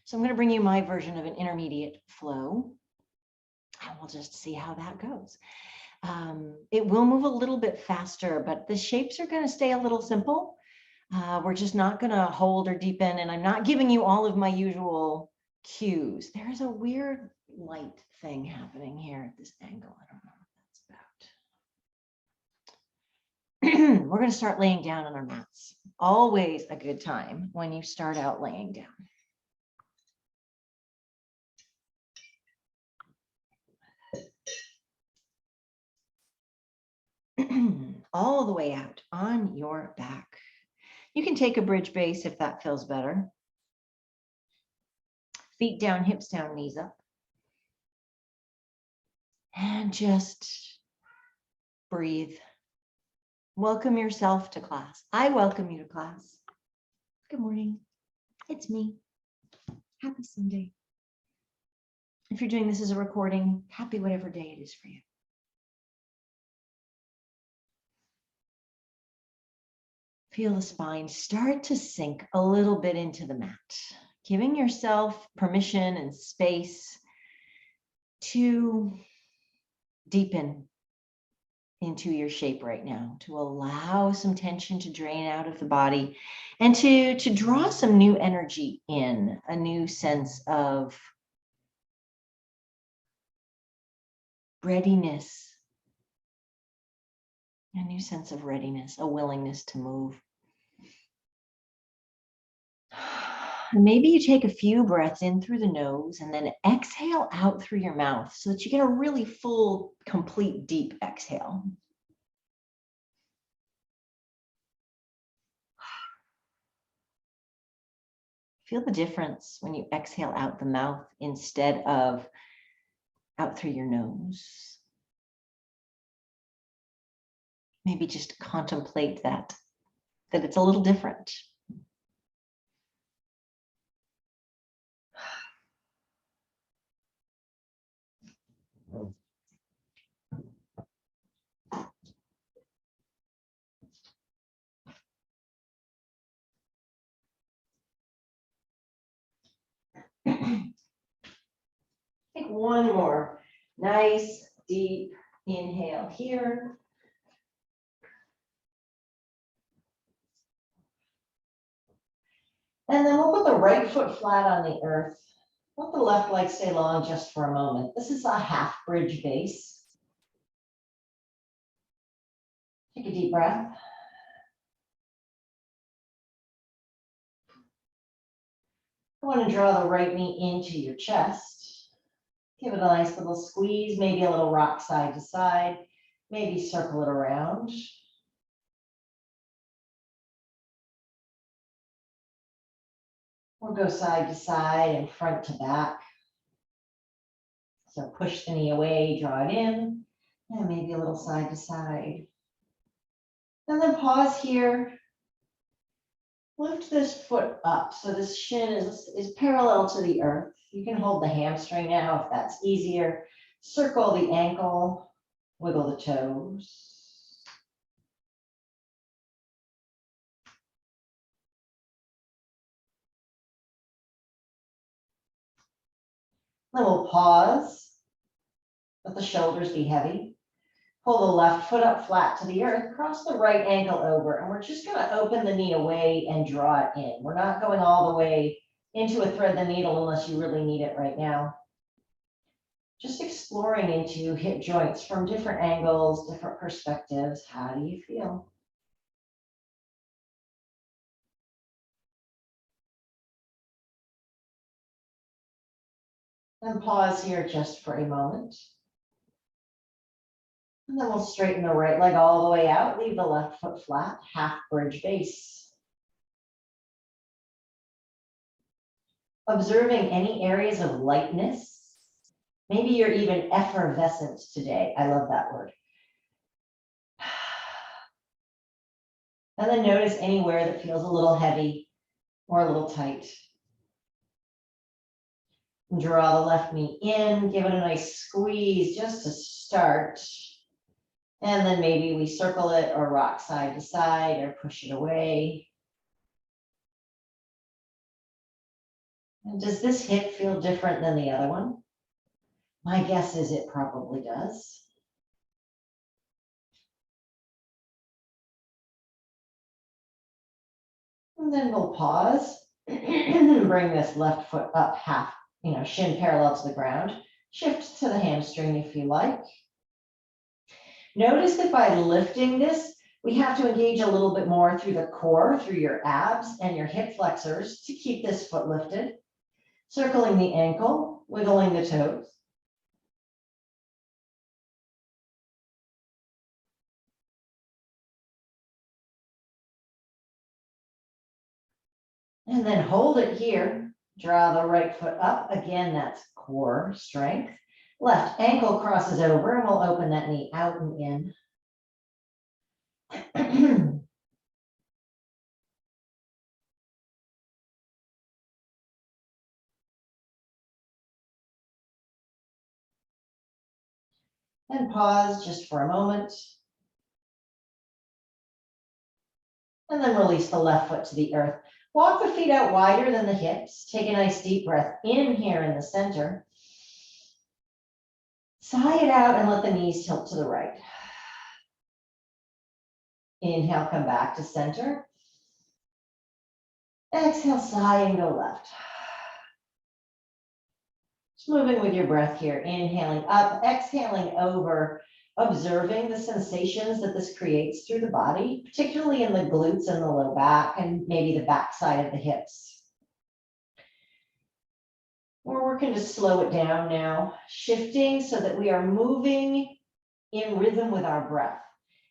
So I'm going to bring you my version of an intermediate flow, and we'll just see how that goes. It will move a little bit faster, but the shapes are going to stay a little simple. We're just not going to hold or deepen, and I'm not giving you all of my usual cues. There is a weird light thing happening here at this angle. I don't know what that's about. We're going to start laying down on our mats. Always a good time when you start out laying down. All the way out on your back. You can take a bridge base if that feels better. Feet down, hips down, knees up. And just breathe. Welcome yourself to class. I welcome you to class. Good morning. It's me. Happy Sunday. If you're doing this as a recording, happy whatever day it is for you. Feel the spine start to sink a little bit into the mat, giving yourself permission and space to deepen into your shape right now, to allow some tension to drain out of the body and to draw some new energy in, a new sense of readiness, a new sense of readiness, a willingness to move. Maybe you take a few breaths in through the nose and then exhale out through your mouth so that you get a really full, complete, deep exhale. Feel the difference when you exhale out the mouth instead of out through your nose. Maybe just contemplate that it's a little different. Take one more nice deep inhale here. And then we'll put the right foot flat on the earth. Let the left leg stay long just for a moment. This is a half bridge base. Take a deep breath. I want to draw the right knee into your chest. Give it a nice little squeeze, maybe a little rock side to side, maybe circle it around. Or go side to side and front to back. So push the knee away, draw it in, and maybe a little side to side. And then pause here. Lift this foot up so this shin is parallel to the earth. You can hold the hamstring now if that's easier. Circle the ankle, wiggle the toes. Then we'll pause. Let the shoulders be heavy. Pull the left foot up flat to the earth, cross the right ankle over, and we're just going to open the knee away and draw it in. We're not going all the way into a thread the needle unless you really need it right now. Just exploring into hip joints from different angles, different perspectives. How do you feel? Then pause here just for a moment. And then we'll straighten the right leg all the way out, leave the left foot flat, half bridge base. Observing any areas of lightness. Maybe you're even effervescent today. I love that word. And then notice anywhere that feels a little heavy or a little tight. Draw the left knee in, give it a nice squeeze just to start. And then maybe we circle it or rock side to side or push it away. And does this hip feel different than the other one? My guess is it probably does. And then we'll pause and bring this left foot up half, shin parallel to the ground. Shift to the hamstring if you like. Notice that by lifting this, we have to engage a little bit more through the core, through your abs and your hip flexors to keep this foot lifted. Circling the ankle, wiggling the toes. And then hold it here. Draw the right foot up. Again, that's core strength. Left ankle crosses over and we'll open that knee out and in. And pause just for a moment. And then release the left foot to the earth. Walk the feet out wider than the hips. Take a nice deep breath in here in the center. Sigh it out and let the knees tilt to the right. Inhale, come back to center. Exhale, sigh and go left. Just moving with your breath here. Inhaling up, exhaling over, observing the sensations that this creates through the body, particularly in the glutes and the low back and maybe the back side of the hips. We're working to slow it down now, shifting so that we are moving in rhythm with our breath.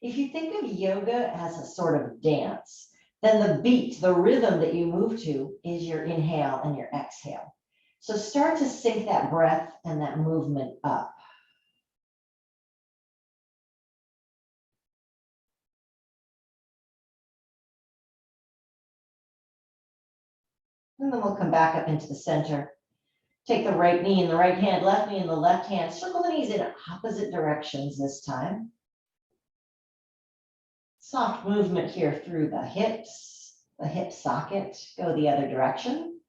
If you think of yoga as a sort of dance, then the beat, the rhythm that you move to is your inhale and your exhale. So start to sync that breath and that movement up. And then we'll come back up into the center. Take the right knee in the right hand, left knee in the left hand. Circle the knees in opposite directions this time. Soft movement here through the hip socket. Go the other direction.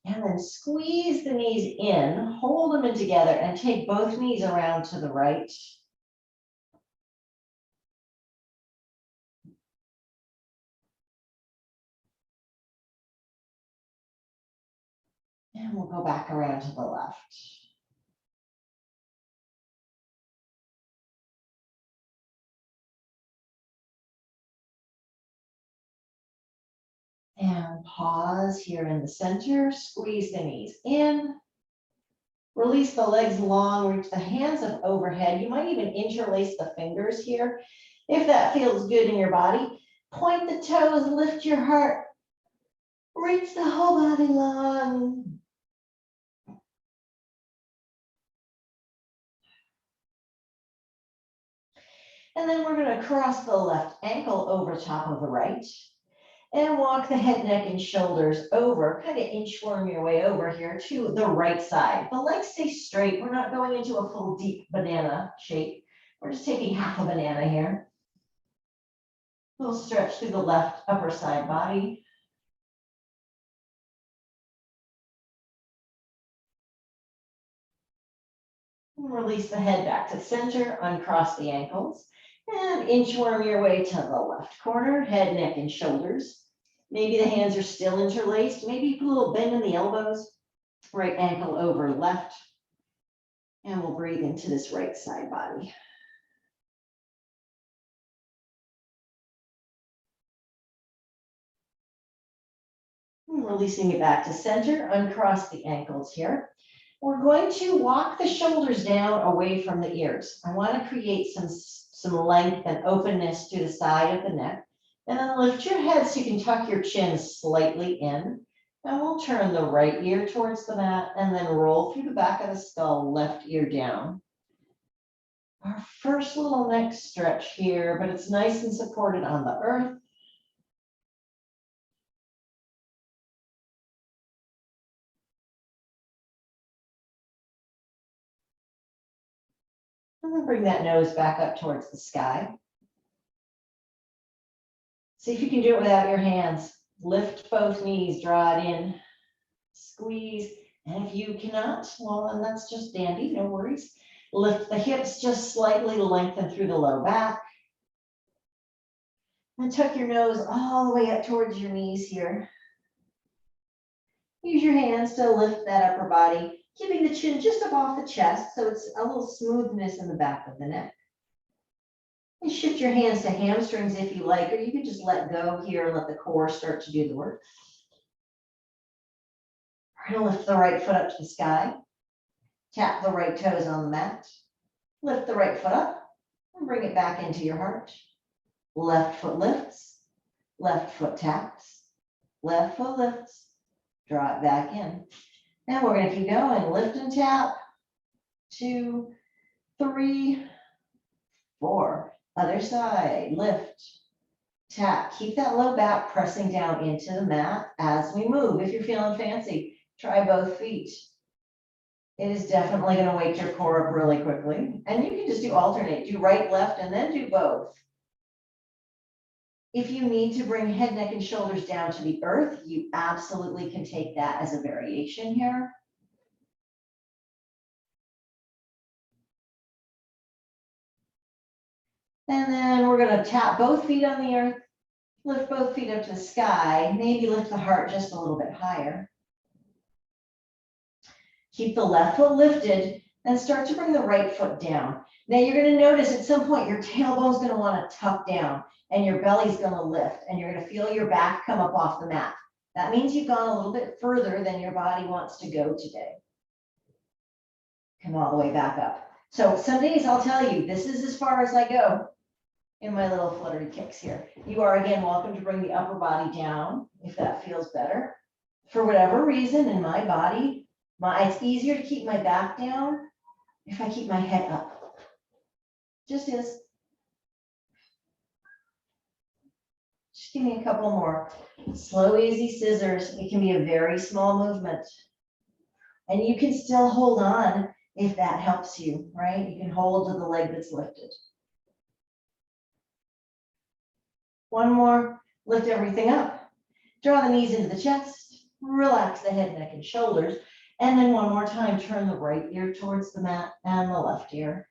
And then squeeze the knees in, hold them in together, and take both knees around to the right. And we'll go back around to the left. And pause here in the center, squeeze the knees in. Release the legs long, reach the hands up overhead. You might even interlace the fingers here if that feels good in your body. Point the toes, lift your heart. Reach the whole body long. And then we're going to cross the left ankle over top of the right and walk the head, neck, and shoulders over, kind of inchworm your way over here to the right side. The legs stay straight. We're not going into a full deep banana shape. We're just taking half a banana here. Little stretch through the left upper side body. Release the head back to center, uncross the ankles, and inchworm your way to the left corner, head, neck, and shoulders. Maybe the hands are still interlaced. Maybe you put a little bend in the elbows. Right ankle over left. And we'll breathe into this right side body. And releasing it back to center, uncross the ankles here. We're going to walk the shoulders down away from the ears. I want to create some length and openness to the side of the neck. And then lift your head so you can tuck your chin slightly in. And we'll turn the right ear towards the mat and then roll through the back of the skull, left ear down. Our first little neck stretch here, but it's nice and supported on the earth. And then bring that nose back up towards the sky. See if you can do it without your hands. Lift both knees, draw it in, squeeze. And if you cannot, well, then that's just dandy, no worries. Lift the hips just slightly, lengthen through the low back. And tuck your nose all the way up towards your knees here. Use your hands to lift that upper body, keeping the chin just up off the chest, so it's a little smoothness in the back of the neck. And shift your hands to hamstrings if you like, or you can just let go here and let the core start to do the work. We're going to lift the right foot up to the sky. Tap the right toes on the mat. Lift the right foot up and bring it back into your heart. Left foot lifts. Left foot taps. Left foot lifts. Draw it back in. Now we're going to keep going. Lift and tap. 2, 3, 4. Other side. Lift. Tap. Keep that low back pressing down into the mat as we move. If you're feeling fancy, try both feet. It is definitely going to wake your core up really quickly. And you can just do alternate. Do right, left, and then do both. If you need to bring head, neck, and shoulders down to the earth, you absolutely can take that as a variation here. And then we're going to tap both feet on the earth, lift both feet up to the sky, maybe lift the heart just a little bit higher. Keep the left foot lifted and start to bring the right foot down. Now you're going to notice at some point your tailbone's going to want to tuck down and your belly's going to lift and you're going to feel your back come up off the mat. That means you've gone a little bit further than your body wants to go today. Come all the way back up. So some days I'll tell you, this is as far as I go in my little fluttery kicks here. You are again welcome to bring the upper body down if that feels better. For whatever reason in my body, it's easier to keep my back down if I keep my head up. Just is. Just give me a couple more. Slow, easy scissors. It can be a very small movement. And you can still hold on if that helps you, right? You can hold to the leg that's lifted. One more, lift everything up. Draw the knees into the chest, relax the head, neck, and shoulders. And then one more time, turn the right ear towards the mat and the left ear.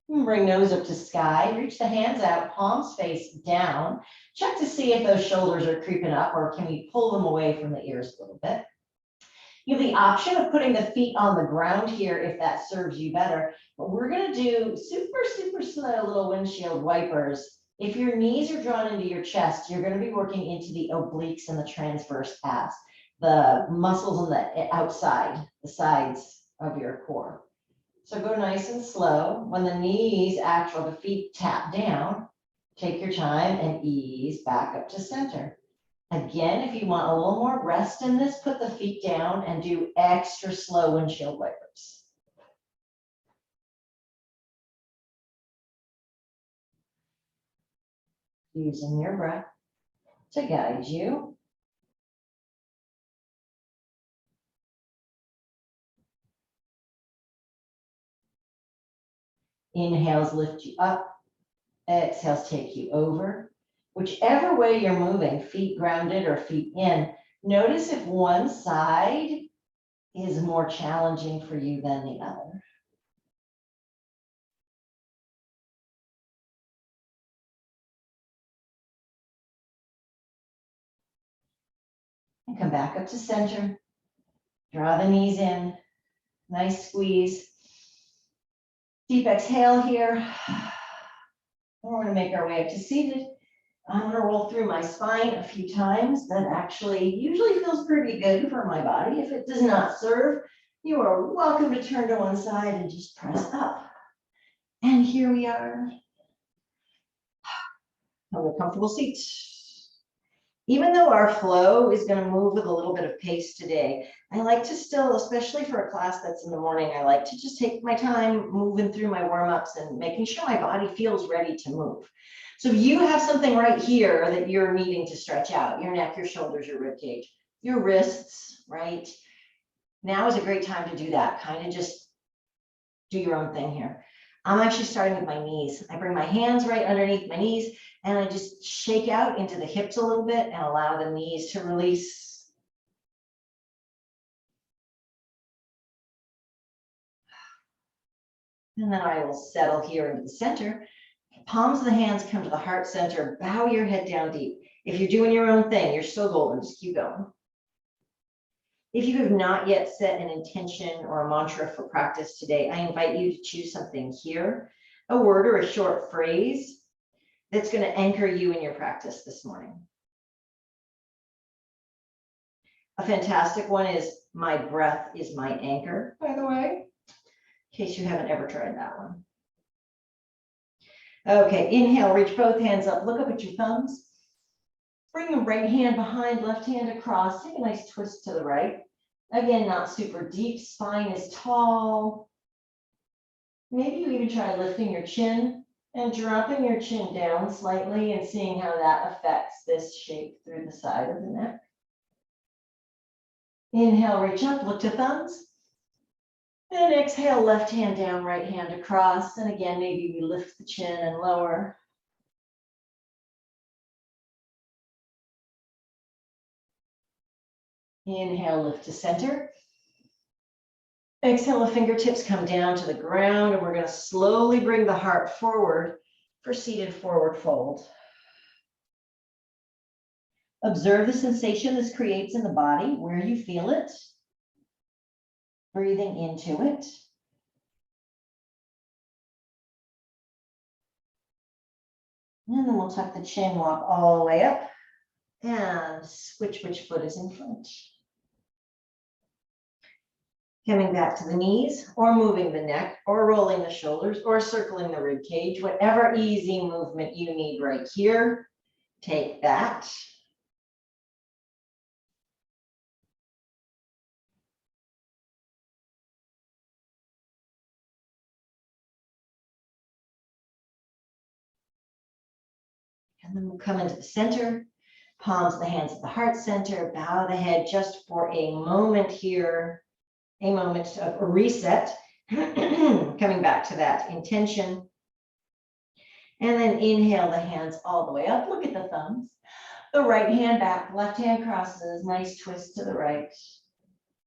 And bring nose up to sky, reach the hands out, palms face down. Check to see if those shoulders are creeping up or can we pull them away from the ears a little bit. You have the option of putting the feet on the ground here if that serves you better. But we're going to do super, super slow little windshield wipers. If your knees are drawn into your chest, you're going to be working into the obliques and the transverse abs, the muscles on the outside, the sides of your core. So go nice and slow. When the knees the feet tap down, take your time and ease back up to center. Again, if you want a little more rest in this, put the feet down and do extra slow windshield wipers. Using your breath to guide you. Inhales lift you up. Exhales take you over. Whichever way you're moving, feet grounded or feet in, notice if one side is more challenging for you than the other. And come back up to center. Draw the knees in. Nice squeeze. Deep exhale here. We're going to make our way up to seated. I'm going to roll through my spine a few times. That actually usually feels pretty good for my body. If it does not serve, you are welcome to turn to one side and just press up. And here we are. Have a comfortable seat. Even though our flow is going to move with a little bit of pace today, I like to still, especially for a class that's in the morning, I like to just take my time moving through my warm-ups and making sure my body feels ready to move. So if you have something right here that you're needing to stretch out, your neck, your shoulders, your rib cage, your wrists, right? Now is a great time to do that. Kind of just do your own thing here. I'm actually starting with my knees. I bring my hands right underneath my knees and I just shake out into the hips a little bit and allow the knees to release. And then I will settle here into the center. Palms of the hands come to the heart center. Bow your head down deep. If you're doing your own thing, you're so golden. Just keep going. If you have not yet set an intention or a mantra for practice today, I invite you to choose something here, a word or a short phrase that's going to anchor you in your practice this morning. A fantastic one is my breath is my anchor, by the way, in case you haven't ever tried that one. Okay, inhale, reach both hands up, look up at your thumbs. Bring the right hand behind, left hand across, take a nice twist to the right. Again, not super deep, spine is tall. Maybe you even try lifting your chin and dropping your chin down slightly and seeing how that affects this shape through the side of the neck. Inhale, reach up, look to thumbs. And exhale, left hand down, right hand across. And again, maybe we lift the chin and lower. Inhale, lift to center. Exhale, the fingertips come down to the ground, and we're going to slowly bring the heart forward for seated forward fold. Observe the sensation this creates in the body, where you feel it. Breathing into it. And then we'll tuck the chin, walk all the way up, and switch which foot is in front. Coming back to the knees, or moving the neck, or rolling the shoulders, or circling the rib cage, whatever easy movement you need right here, take that. And then we'll come into the center, palms of the hands at the heart center, bow the head just for a moment here, a moment of a reset, coming back to that intention. And then inhale the hands all the way up, look at the thumbs. The right hand back, left hand crosses, nice twist to the right.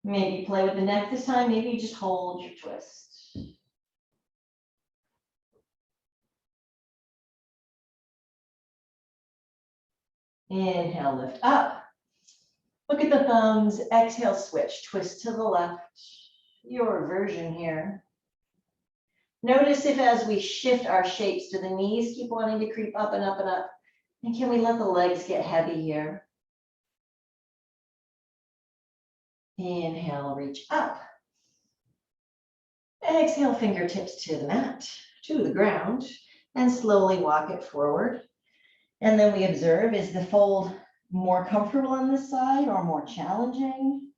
Maybe play with the neck this time, maybe you just hold your twist. Inhale, lift up. Look at the thumbs, exhale, switch, twist to the left, your version here. Notice if as we shift our shapes, do the knees keep wanting to creep up and up and up? And can we let the legs get heavy here? Inhale, reach up. Exhale, fingertips to the mat, to the ground, and slowly walk it forward. And then we observe, is the fold more comfortable on this side or more challenging?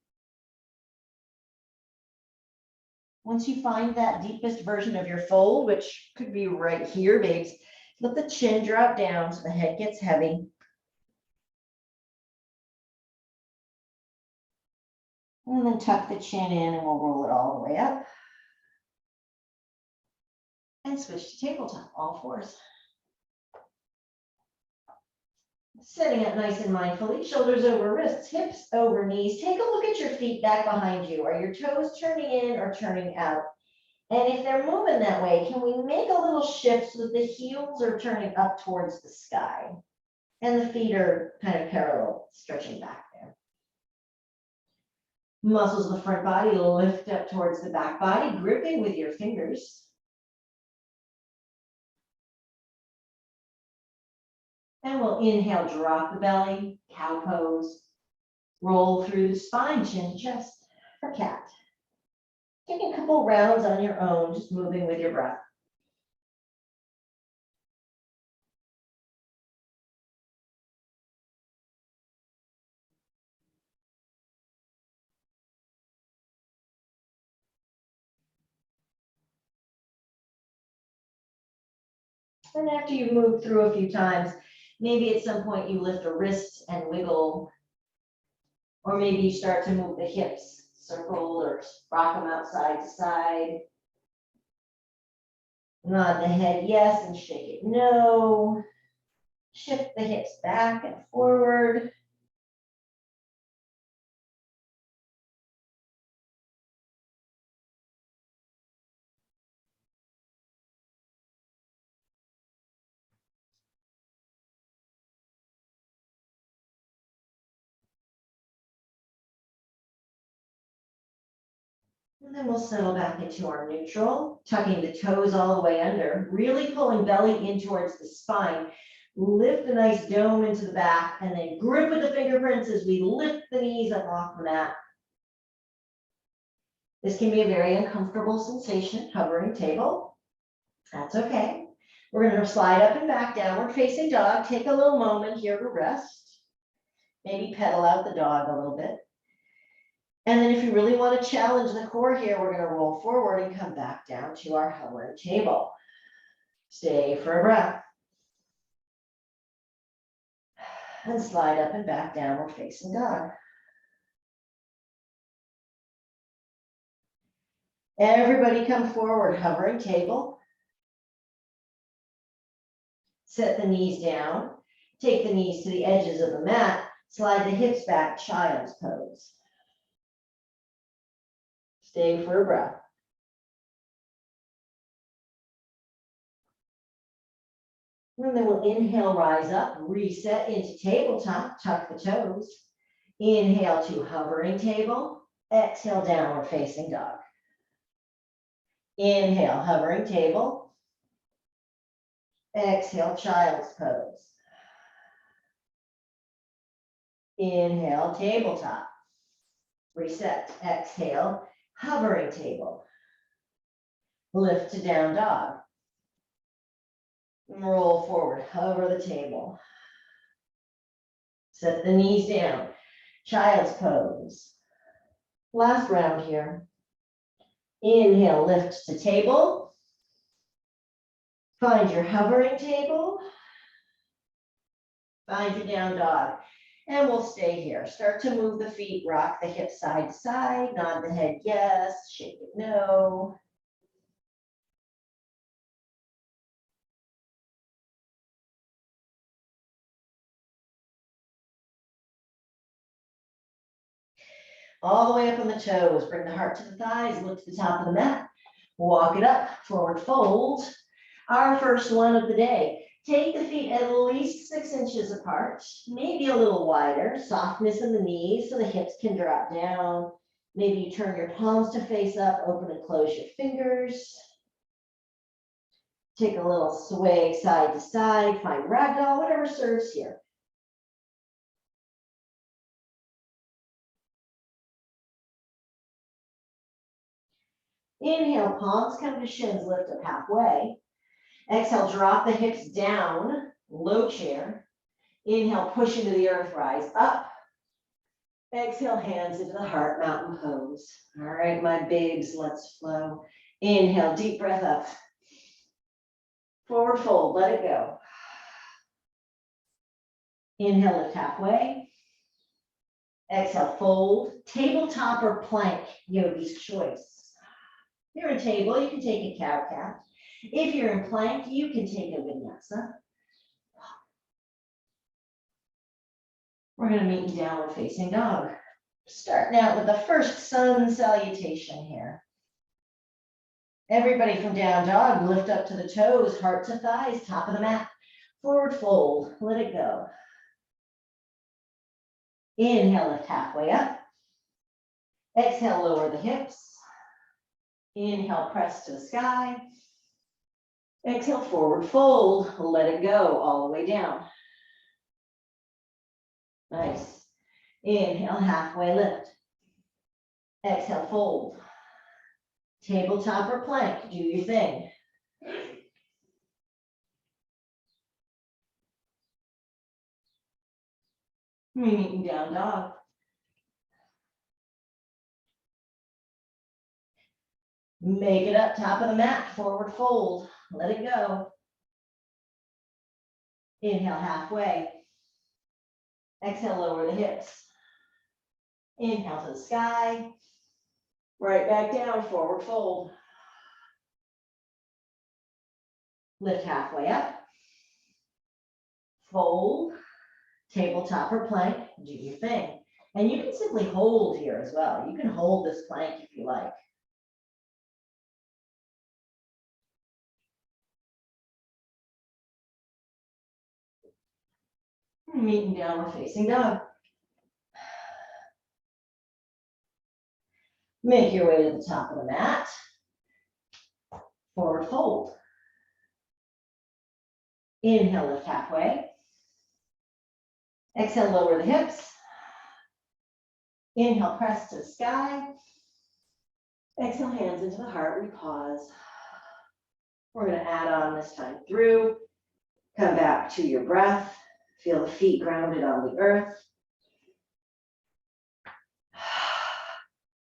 Once you find that deepest version of your fold, which could be right here, babes, let the chin drop down so the head gets heavy. And then tuck the chin in and we'll roll it all the way up. And switch to tabletop, all fours. Sitting up nice and mindfully, shoulders over wrists, hips over knees. Take a look at your feet back behind you. Are your toes turning in or turning out? And if they're moving that way, can we make a little shift so that the heels are turning up towards the sky and the feet are kind of parallel, stretching back there? Muscles of the front body lift up towards the back body, gripping with your fingers. And we'll inhale, drop the belly, cow pose, roll through the spine, chin to chest for cat. Take a couple rounds on your own, just moving with your breath. And after you've moved through a few times, maybe at some point you lift a wrist and wiggle, or maybe you start to move the hips, circle or rock them out side to side. Nod the head yes and shake it no. Shift the hips back and forward. And then we'll settle back into our neutral, tucking the toes all the way under, really pulling belly in towards the spine. Lift a nice dome into the back and then grip with the fingerprints as we lift the knees up off the mat. This can be a very uncomfortable sensation, hovering table. That's okay. We're going to slide up and back, downward facing dog. Take a little moment here to rest. Maybe pedal out the dog a little bit. And then if you really want to challenge the core here, we're going to roll forward and come back down to our hovering table. Stay for a breath. And slide up and back, downward facing dog. Everybody come forward, hovering table. Set the knees down. Take the knees to the edges of the mat. Slide the hips back, child's pose. Stay for a breath. And then we'll inhale, rise up, reset into tabletop, tuck the toes. Inhale to hovering table. Exhale, downward facing dog. Inhale, hovering table. Exhale, child's pose. Inhale, tabletop. Reset, exhale, hovering table. Lift to down dog. Roll forward, hover the table. Set the knees down, child's pose. Last round here. Inhale, lift to table. Find your hovering table. Find your down dog. And we'll stay here. Start to move the feet, rock the hips side to side, nod the head yes, shake it no. All the way up on the toes. Bring the heart to the thighs, look to the top of the mat. Walk it up, forward fold. Our first one of the day. Take the feet at least 6 inches apart, maybe a little wider. Softness in the knees so the hips can drop down. Maybe you turn your palms to face up, open and close your fingers. Take a little sway side to side, find ragdoll, whatever serves here. Inhale, palms come to shins, lift up halfway. Exhale, drop the hips down, low chair. Inhale, push into the earth, rise up. Exhale, hands into the heart, mountain pose. All right, my babes, let's flow. Inhale, deep breath up. Forward fold, let it go. Inhale, lift halfway. Exhale, fold. Tabletop or plank, yogi's choice. If you're in table, you can take a cow-cat. If you're in plank, you can take a vinyasa. We're going to meet in downward facing dog. Starting out with the first sun salutation here. Everybody from down dog, lift up to the toes, heart to thighs, top of the mat. Forward fold, let it go. Inhale, lift halfway up. Exhale, lower the hips. Inhale, press to the sky. Exhale, forward fold, let it go all the way down. Nice. Inhale, halfway lift. Exhale, fold. Tabletop or plank, do your thing. Meeting down dog. Make it up, top of the mat, forward fold. Let it go. Inhale, halfway. Exhale, lower the hips. Inhale to the sky. Right back down, forward fold. Lift halfway up. Fold, tabletop or plank, do your thing. And you can simply hold here as well. You can hold this plank if you like. Meeting downward facing dog. Make your way to the top of the mat. Forward fold. Inhale, lift halfway. Exhale, lower the hips. Inhale, press to the sky. Exhale, hands into the heart, we pause. We're gonna add on this time through. Come back to your breath. Feel the feet grounded on the earth.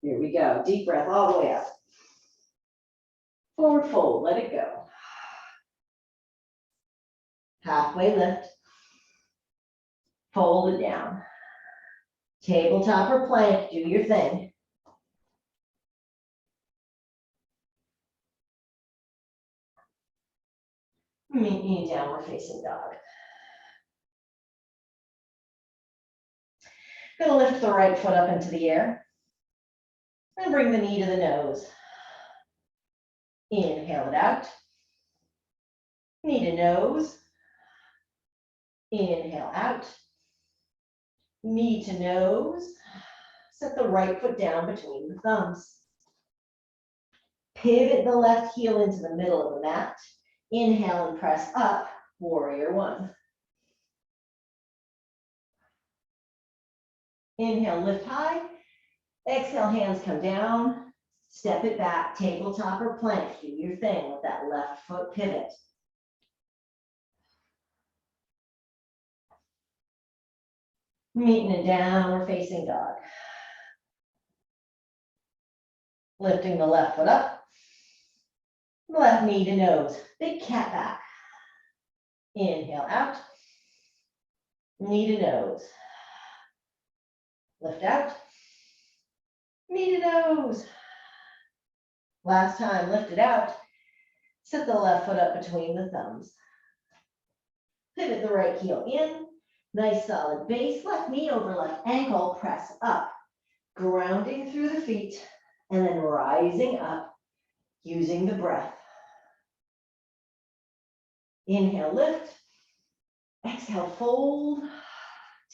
Here we go, deep breath all the way up. Forward fold, let it go. Halfway lift. Fold it down. Tabletop or plank, do your thing. Meet me downward facing dog. Gonna lift the right foot up into the air and bring the knee to the nose. Inhale it out. Knee to nose. Inhale out. Knee to nose. Set the right foot down between the thumbs. Pivot the left heel into the middle of the mat. Inhale and press up, warrior one. Inhale, lift high. Exhale, hands come down. Step it back, tabletop or plank. Do your thing with that left foot pivot. Meeting it down, we're facing dog. Lifting the left foot up. Left knee to nose, big cat back. Inhale out. Knee to nose. Lift out. Knee to nose. Last time, lift it out. Set the left foot up between the thumbs. Pivot the right heel in. Nice solid base. Left knee over left ankle. Press up. Grounding through the feet. And then rising up using the breath. Inhale, lift. Exhale, fold.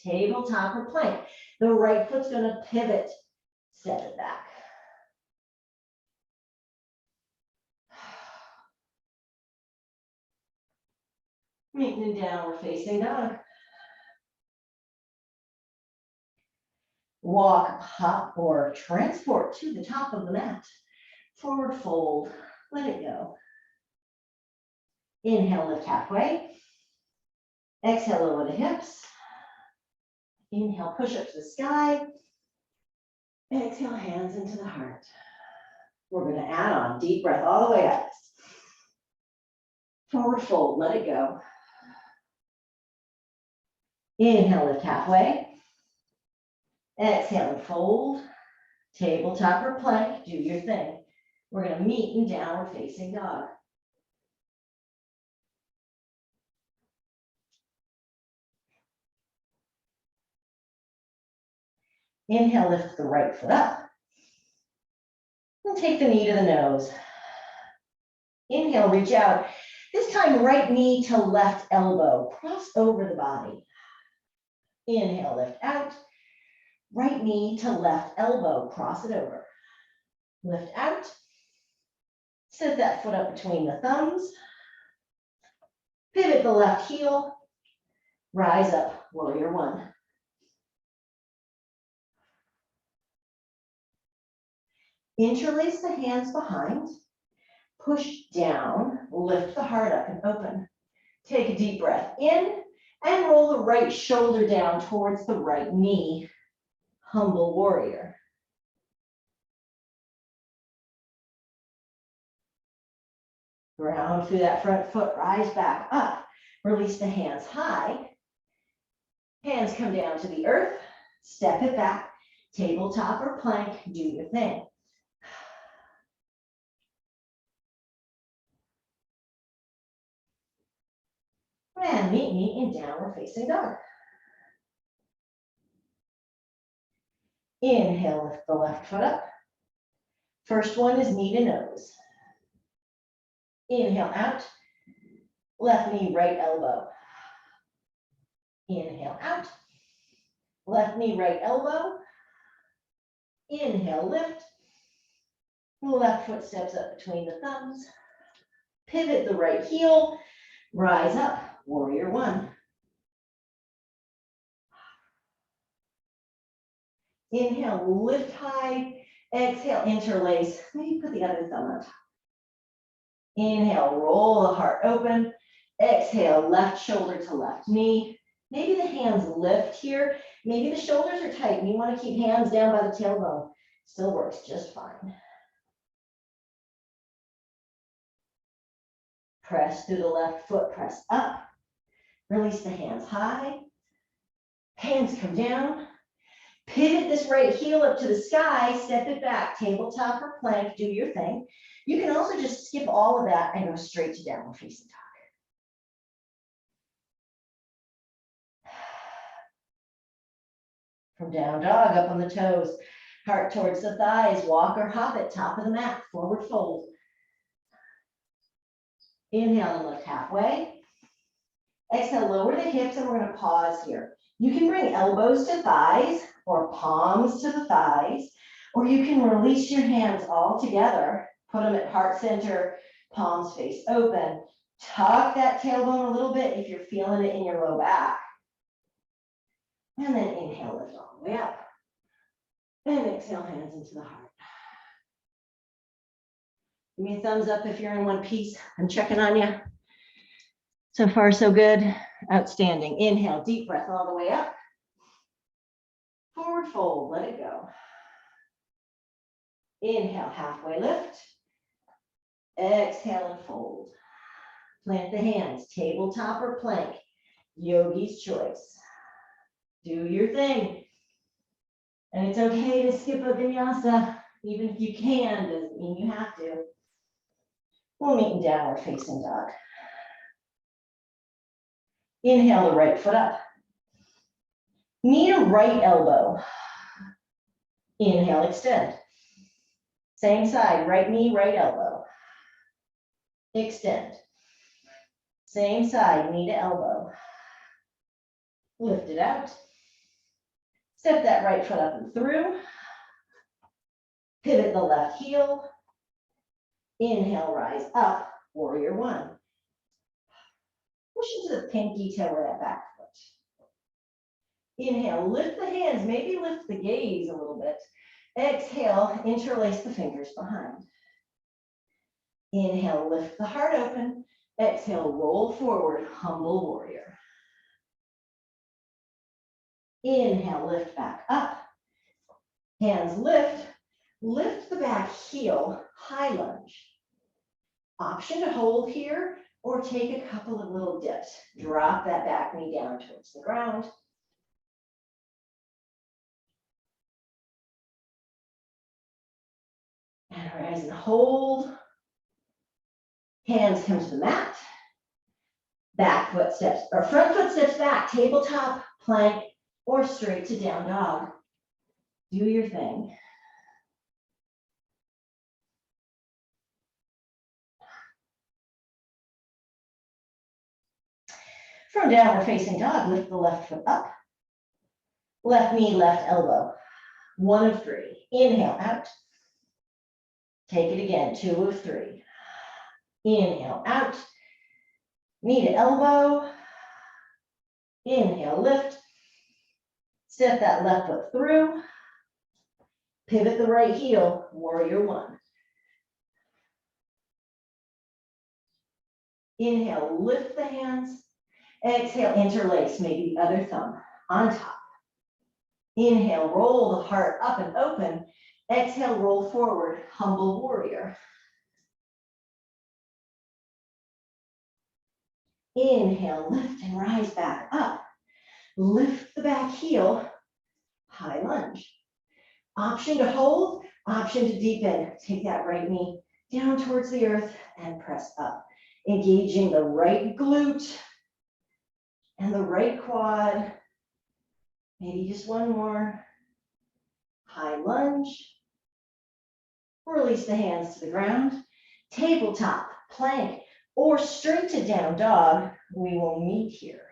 Tabletop or plank. The right foot's going to pivot. Step it back. Meeting downward facing dog. Walk, hop, or transport to the top of the mat. Forward fold, let it go. Inhale, lift halfway. Exhale, lower the hips. Inhale, push up to the sky. Exhale, hands into the heart. We're going to add on deep breath all the way up. Forward fold, let it go. Inhale, lift halfway. Exhale and fold. Tabletop or plank, do your thing. We're going to meet in downward facing dog. Inhale, lift the right foot up. And take the knee to the nose. Inhale, reach out. This time, right knee to left elbow. Cross over the body. Inhale, lift out. Right knee to left elbow. Cross it over. Lift out. Set that foot up between the thumbs. Pivot the left heel. Rise up, warrior one. Interlace the hands behind. Push down, lift the heart up and open. Take a deep breath in and roll the right shoulder down towards the right knee. Humble warrior. Ground through that front foot, rise back up. Release the hands high. Hands come down to the earth. Step it back. Tabletop or plank, do your thing. And meet me in downward facing dog. Inhale, lift the left foot up. First one is knee to nose. Inhale out. Left knee, right elbow. Inhale out. Left knee, right elbow. Inhale, lift. Left foot steps up between the thumbs. Pivot the right heel. Rise up, warrior one. Inhale, lift high. Exhale, interlace. Maybe put the other thumb on top. Inhale, roll the heart open. Exhale, left shoulder to left knee. Maybe the hands lift here. Maybe the shoulders are tight and you want to keep hands down by the tailbone. Still works just fine. Press through the left foot, press up. Release the hands high. Hands come down. Pivot this right heel up to the sky, step it back, tabletop or plank, do your thing. You can also just skip all of that and go straight to downward facing dog. From down dog, up on the toes, heart towards the thighs, walk or hop it, top of the mat, forward fold. Inhale and lift halfway. Exhale, lower the hips, and we're going to pause here. You can bring elbows to thighs or palms to the thighs, or you can release your hands all together, put them at heart center, palms face open. Tuck that tailbone a little bit if you're feeling it in your low back. And then inhale, lift all the way up. And exhale, hands into the heart. Give me a thumbs up if you're in one piece. I'm checking on you. So far, so good. Outstanding. Inhale, deep breath all the way up. Forward fold, let it go. Inhale, halfway lift. Exhale and fold. Plant the hands, tabletop or plank. Yogi's choice. Do your thing. And it's okay to skip a vinyasa, even if you can, doesn't mean you have to. We'll meet in downward facing dog. Inhale the right foot up. Knee to right elbow. Inhale, extend. Same side, right knee, right elbow. Extend. Same side, knee to elbow. Lift it out. Step that right foot up and through. Pivot the left heel. Inhale, rise up, warrior one. Push into the pinky toe of that back foot. Inhale, lift the hands, maybe lift the gaze a little bit. Exhale, interlace the fingers behind. Inhale, lift the heart open. Exhale, roll forward, humble warrior. Inhale, lift back up. Hands lift. Lift the back heel, high lunge. Option to hold here or take a couple of little dips. Drop that back knee down towards the ground. And rise and hold. Hands come to the mat. Back foot steps, or front foot steps back, tabletop, plank, or straight to down dog. Do your thing. From downward facing dog, lift the left foot up. Left knee, left elbow. 1 of 3. Inhale out. Take it again, 2 of 3. Inhale out. Knee to elbow. Inhale, lift. Step that left foot through. Pivot the right heel, warrior one. Inhale, lift the hands. Exhale, interlace, maybe the other thumb on top. Inhale, roll the heart up and open. Exhale, roll forward, humble warrior. Inhale, lift and rise back up. Lift the back heel, high lunge. Option to hold, option to deepen. Take that right knee down towards the earth and press up. Engaging the right glute And the right quad, maybe just one more. High lunge. Release the hands to the ground. Tabletop, plank, or straight to down dog. We will meet here.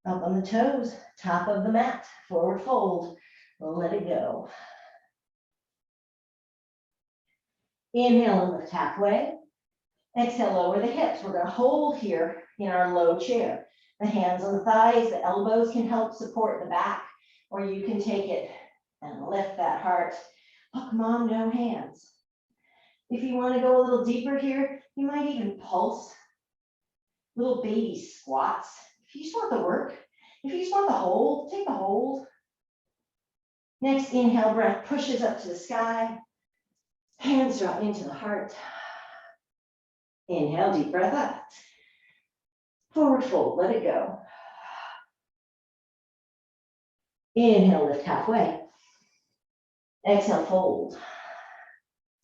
Up on the toes, top of the mat, forward fold, let it go. Inhale and lift halfway. Exhale, lower the hips. We're going to hold here in our low chair. The hands on the thighs, the elbows can help support the back, or you can take it and lift that heart. Look, mom, no hands. If you want to go a little deeper here, you might even pulse. Little baby squats. If you just want the work, if you just want the hold, take the hold. Next inhale breath pushes up to the sky. Hands drop into the heart. Inhale, deep breath up. Forward fold, let it go. Inhale, lift halfway. Exhale, fold.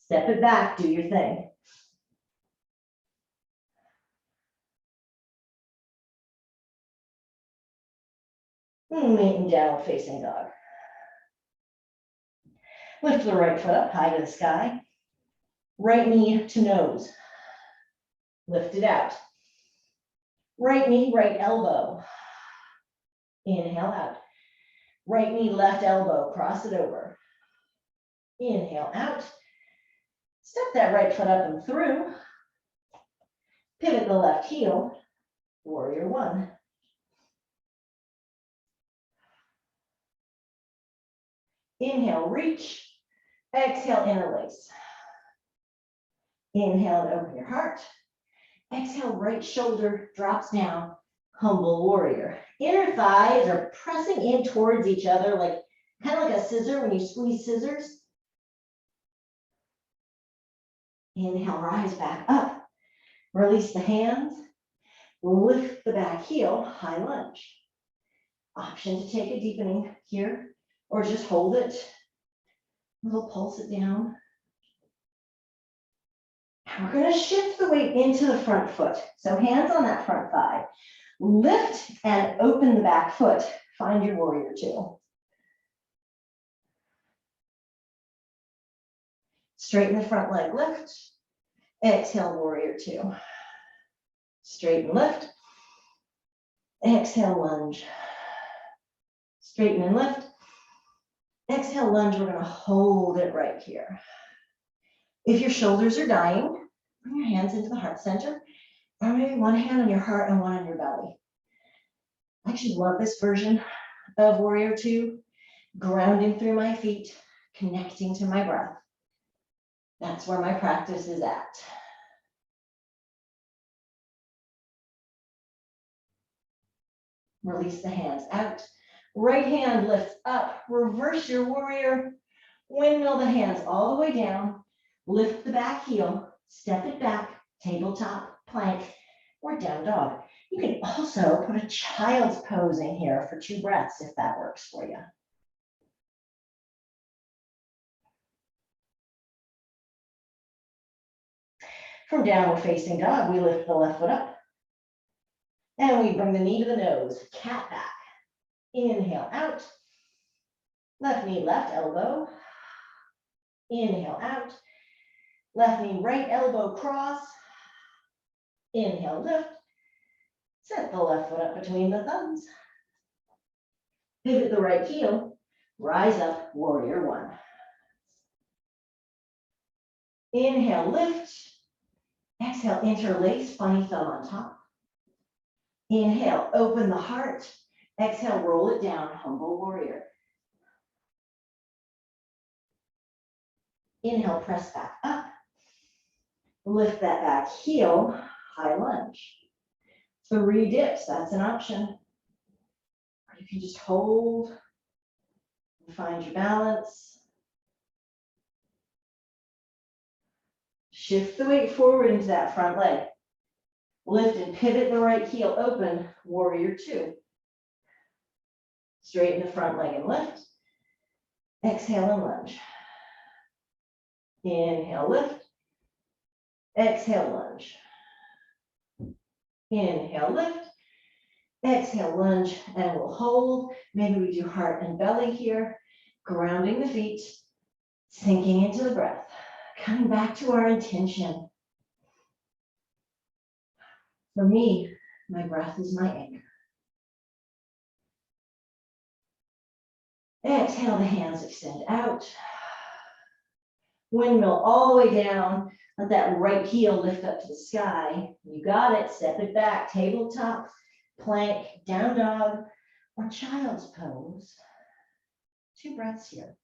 Step it back, do your thing. Meet downward facing dog. Lift the right foot up high to the sky. Right knee to nose. Lift it out. Right knee, right elbow. Inhale out. Right knee, left elbow, cross it over. Inhale out. Step that right foot up and through. Pivot the left heel. Warrior one. Inhale, reach. Exhale, interlace. Inhale and open your heart. Exhale, right shoulder drops down. Humble warrior. Inner thighs are pressing in towards each other, like kind of like a scissor when you squeeze scissors. Inhale, rise back up. Release the hands. Lift the back heel, high lunge. Option to take a deepening here, or just hold it. We'll pulse it down. We're going to shift the weight into the front foot. So hands on that front thigh. Lift and open the back foot. Find your warrior two. Straighten the front leg, lift. Exhale, warrior two. Straighten, lift. Exhale, lunge. Straighten and lift. Exhale, lunge. We're going to hold it right here. If your shoulders are dying, bring your hands into the heart center. Or maybe one hand on your heart and one on your belly. I actually love this version of warrior two. Grounding through my feet, connecting to my breath. That's where my practice is at. Release the hands out. Right hand lifts up. Reverse your warrior. Windmill the hands all the way down. Lift the back heel. Step it back. Tabletop, plank, or down dog. You can also put a child's pose in here for 2 breaths if that works for you. From downward facing dog, we lift the left foot up. And we bring the knee to the nose, cat back. Inhale out. Left knee, left elbow. Inhale out. Left knee, right elbow cross. Inhale, lift. Set the left foot up between the thumbs. Pivot the right heel. Rise up, warrior one. Inhale, lift. Exhale, interlace, funny thumb on top. Inhale, open the heart. Exhale, roll it down, humble warrior. Inhale, press back up. Lift that back heel, high lunge. 3 dips, that's an option. Or you can just hold and find your balance. Shift the weight forward into that front leg. Lift and pivot the right heel open, warrior two. Straighten the front leg and lift. Exhale and lunge. Inhale, lift. Exhale, lunge. Inhale, lift. Exhale, lunge, and we'll hold. Maybe we do heart and belly here, grounding the feet, sinking into the breath, coming back to our intention. For me, my breath is my anchor. Exhale, the hands extend out. Windmill all the way down. Let that right heel lift up to the sky. You got it. Step it back. Tabletop, plank, down dog, or child's pose. 2 breaths here.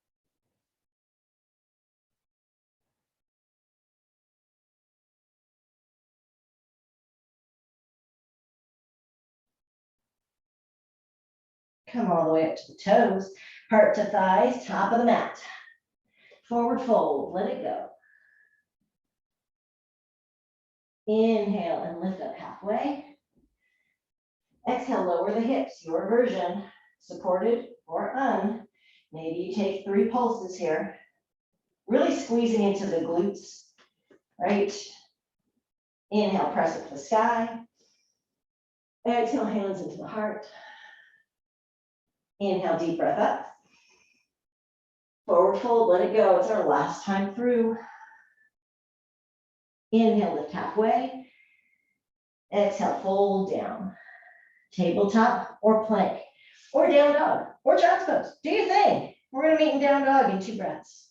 Come all the way up to the toes. Heart to thighs, top of the mat. Forward fold, let it go. Inhale and lift up halfway. Exhale, lower the hips, your version, supported or un. Maybe you take 3 pulses here. Really squeezing into the glutes, right? Inhale, press up to the sky. Exhale, hands into the heart. Inhale, deep breath up. Forward fold, let it go. It's our last time through. Inhale, lift halfway. Exhale, fold down. Tabletop or plank or down dog or child's pose. Do your thing. We're going to meet in down dog in 2 breaths.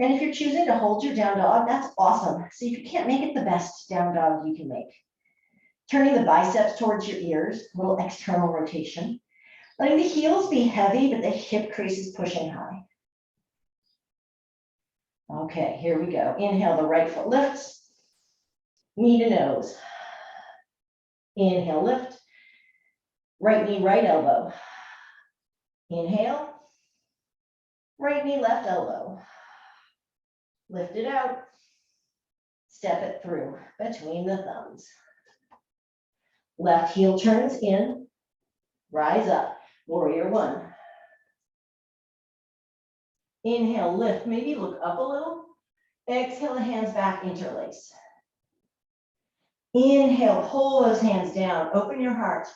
And if you're choosing to hold your down dog, that's awesome. So if you can't make it the best down dog you can make. Turning the biceps towards your ears, a little external rotation. Letting the heels be heavy, but the hip crease is pushing high. Okay, here we go. Inhale, the right foot lifts. Knee to nose. Inhale, lift. Right knee, right elbow. Inhale. Right knee, left elbow. Lift it out. Step it through between the thumbs. Left heel turns in. Rise up. Warrior 1. Inhale, lift. Maybe look up a little. Exhale, the hands back, interlace. Inhale, pull those hands down. Open your heart.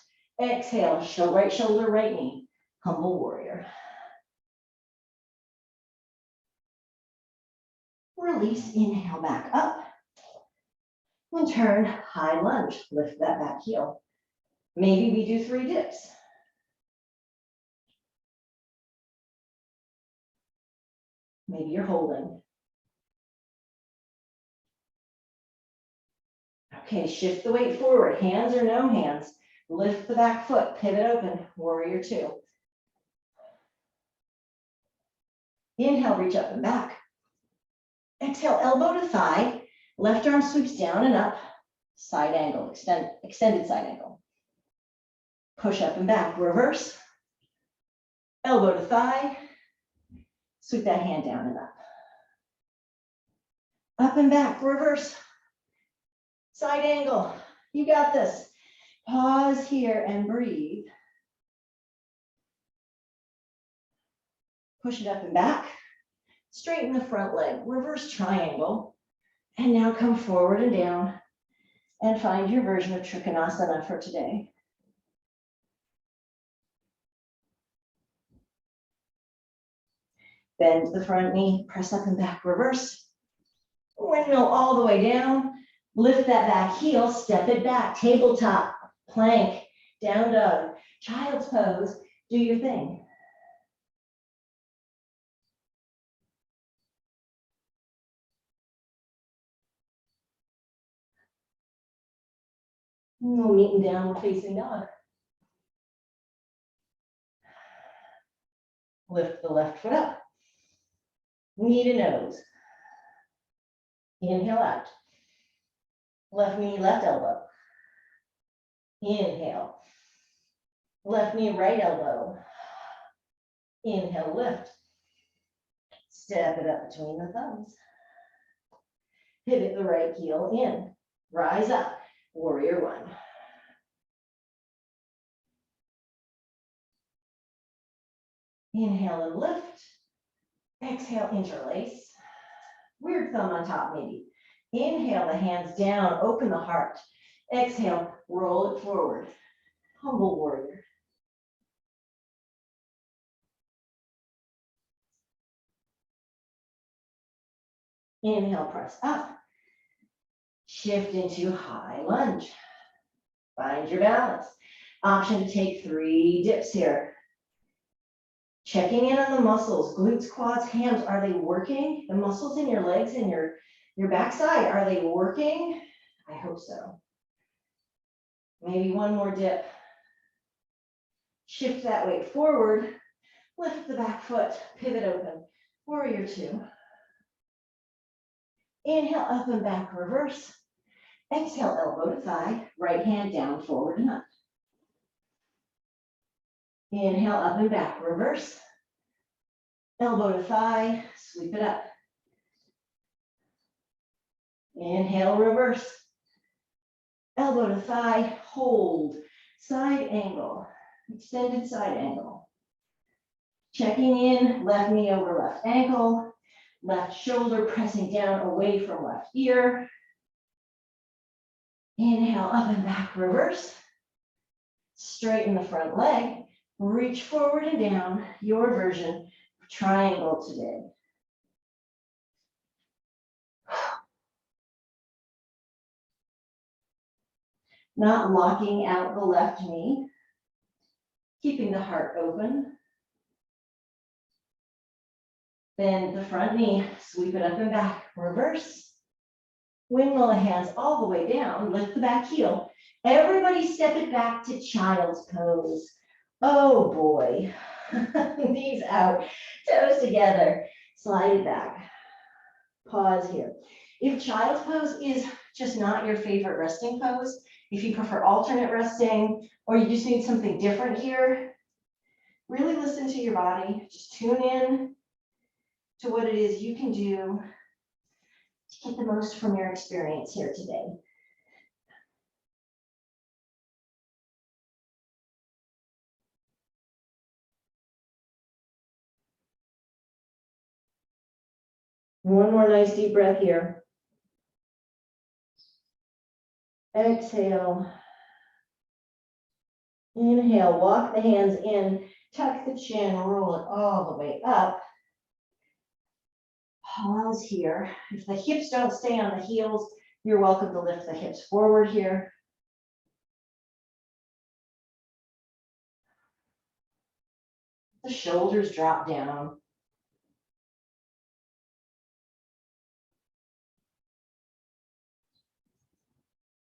Exhale, right shoulder, right knee. Humble warrior. Release, inhale back up. And turn, high lunge. Lift that back heel. Maybe we do 3 dips. Maybe you're holding. Okay, shift the weight forward. Hands or no hands. Lift the back foot, pivot open, warrior 2. Inhale, reach up and back. Exhale, elbow to thigh. Left arm sweeps down and up. Side angle, extended side angle. Push up and back, reverse. Elbow to thigh. Sweep that hand down and up. Up and back, reverse. Side angle, you got this. Pause here and breathe. Push it up and back. Straighten the front leg, reverse triangle. And now come forward and down and find your version of Trikonasana for today. Bend the front knee, press up and back, reverse. Windmill all the way down. Lift that back heel, step it back, tabletop, plank, down dog, child's pose, do your thing. We'll meet in downward facing dog. Lift the left foot up. Knee to nose. Inhale out. Left knee, left elbow. Inhale. Left knee, right elbow. Inhale, lift. Step it up between the thumbs. Pivot the right heel in. Rise up. Warrior 1. Inhale and lift. Exhale, interlace. Weird thumb on top maybe. Inhale the hands down, open the heart. Exhale, roll it forward. Humble warrior. Inhale, press up. Shift into high lunge. Find your balance. Option to take 3 dips here. Checking in on the muscles, glutes, quads, hams, are they working? The muscles in your legs and your backside, are they working? I hope so. Maybe one more dip. Shift that weight forward, lift the back foot, pivot open, warrior 2. Inhale, up and back, reverse. Exhale, elbow to thigh, right hand down, forward and up. Inhale, up and back, reverse. Elbow to thigh, sweep it up. Inhale, reverse. Elbow to thigh, hold. Side angle, extended side angle. Checking in, left knee over left ankle, left shoulder pressing down away from left ear. Inhale, up and back, reverse. Straighten the front leg, reach forward and down, your version of triangle today. Not locking out the left knee, keeping the heart open. Bend the front knee, sweep it up and back, reverse. Windmill the hands all the way down, lift the back heel. Everybody step it back to child's pose. Oh boy, knees out, toes together, slide it back. Pause here. If child's pose is just not your favorite resting pose, if you prefer alternate resting, or you just need something different here, really listen to your body, just tune in to what it is you can do to get the most from your experience here today. One more nice deep breath here. Exhale. Inhale, walk the hands in, tuck the chin, roll it all the way up. Pause here. If the hips don't stay on the heels, you're welcome to lift the hips forward here. The shoulders drop down.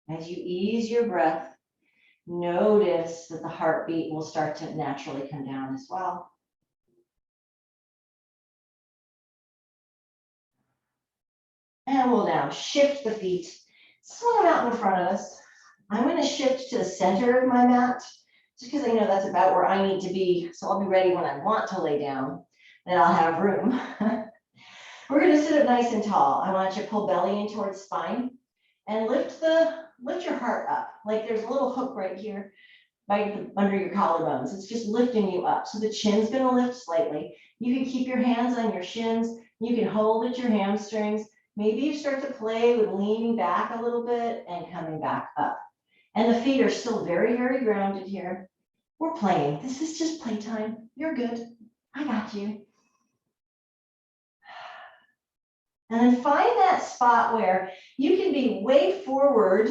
As you ease your breath, notice that the heartbeat will start to naturally come down as well. And we'll now shift the feet, swing them out in front of us. I'm going to shift to the center of my mat, just because I know that's about where I need to be. So I'll be ready when I want to lay down, then I'll have room. We're going to sit up nice and tall. I want you to pull belly in towards spine and lift your heart up. Like there's a little hook right here, right under your collarbones. It's just lifting you up. So the chin's going to lift slightly. You can keep your hands on your shins. You can hold at your hamstrings. Maybe you start to play with leaning back a little bit and coming back up. And the feet are still very, very grounded here. We're playing. This is just playtime. You're good. I got you. And then find that spot where you can be way forward.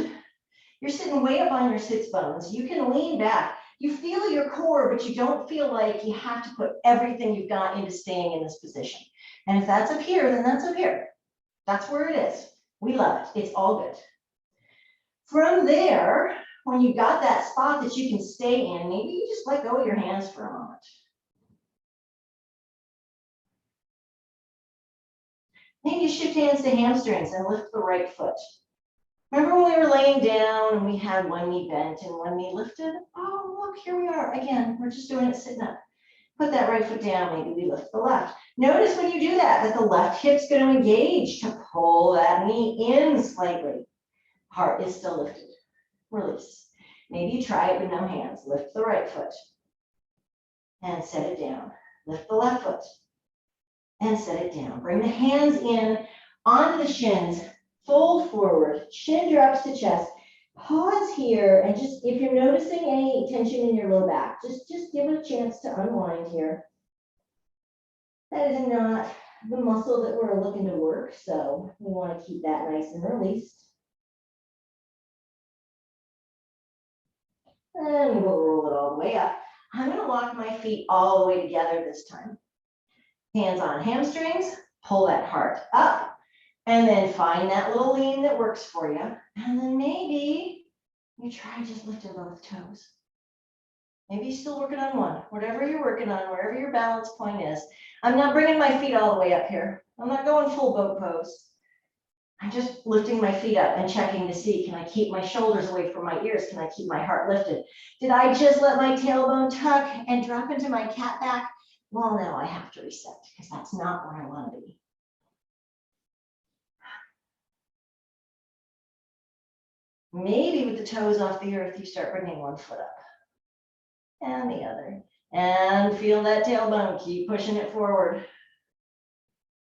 You're sitting way up on your sits bones. You can lean back. You feel your core, but you don't feel like you have to put everything you've got into staying in this position. And if that's up here, then that's up here. That's where it is. We love it. It's all good. From there, when you got that spot that you can stay in, maybe you just let go of your hands for a moment. Maybe you shift hands to hamstrings and lift the right foot. Remember when we were laying down and we had one knee bent and one knee lifted? Oh, look, here we are again. We're just doing it sitting up. Put that right foot down, maybe we lift the left. Notice when you do that the left hip's going to engage to pull that knee in slightly. Heart is still lifted. Release. Maybe you try it with no hands. Lift the right foot and set it down. Lift the left foot. and set it down. Bring the hands in onto the shins, fold forward, chin drops to chest. Pause here, and just, if you're noticing any tension in your low back, just give it a chance to unwind here. That is not the muscle that we're looking to work, so we want to keep that nice and released. And we'll roll it all the way up. I'm going to walk my feet all the way together this time. Hands on hamstrings, pull that heart up, and then find that little lean that works for you. And then maybe you try just lifting both toes. Maybe you're still working on one, whatever you're working on, wherever your balance point is. I'm not bringing my feet all the way up here. I'm not going full boat pose. I'm just lifting my feet up and checking to see, can I keep my shoulders away from my ears? Can I keep my heart lifted? Did I just let my tailbone tuck and drop into my cat back? Well, now I have to reset because that's not where I want to be. Maybe with the toes off the earth, you start bringing one foot up and the other. And feel that tailbone, keep pushing it forward.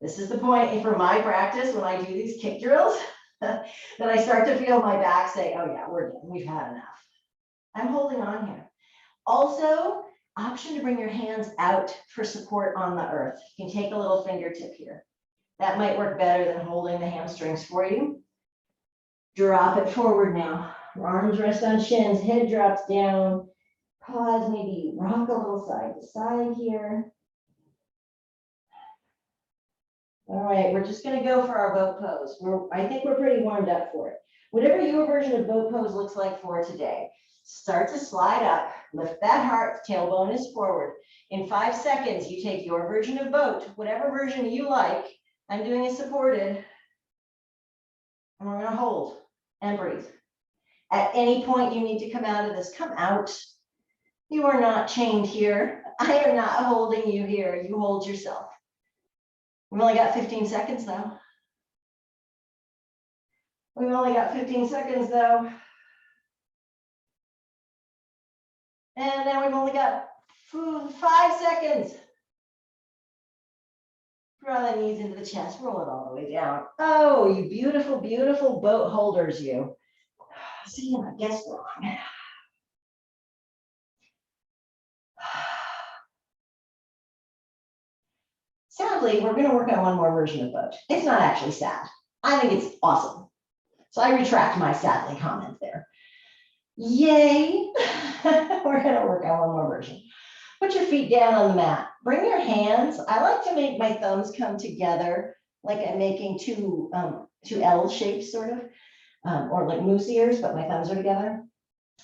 This is the point for my practice when I do these kick drills, that I start to feel my back say, oh yeah, we're done, we've had enough. I'm holding on here. Also, option to bring your hands out for support on the earth. You can take a little fingertip here. That might work better than holding the hamstrings for you. Drop it forward now. Arms rest on shins, head drops down. Pause, maybe rock a little side to side here. All right, we're just going to go for our boat pose. I think we're pretty warmed up for it. Whatever your version of boat pose looks like for today, start to slide up, lift that heart, tailbone is forward. In 5 seconds, you take your version of boat, whatever version you like. I'm doing it supported. And we're going to hold and breathe. At any point you need to come out of this, come out. You are not chained here. I am not holding you here. You hold yourself. We've only got 15 seconds though. We've only got 15 seconds though. And now we've only got 5 seconds. Draw the knees into the chest, roll it all the way down. Oh, you beautiful, beautiful boat holders, you. See, I guess wrong. Sadly, we're going to work on one more version of boat. It's not actually sad. I think it's awesome. So I retract my sadly comment there. Yay. We're going to work on one more version. Put your feet down on the mat. Bring your hands. I like to make my thumbs come together, like I'm making two L shapes, sort of, or like moose ears, but my thumbs are together.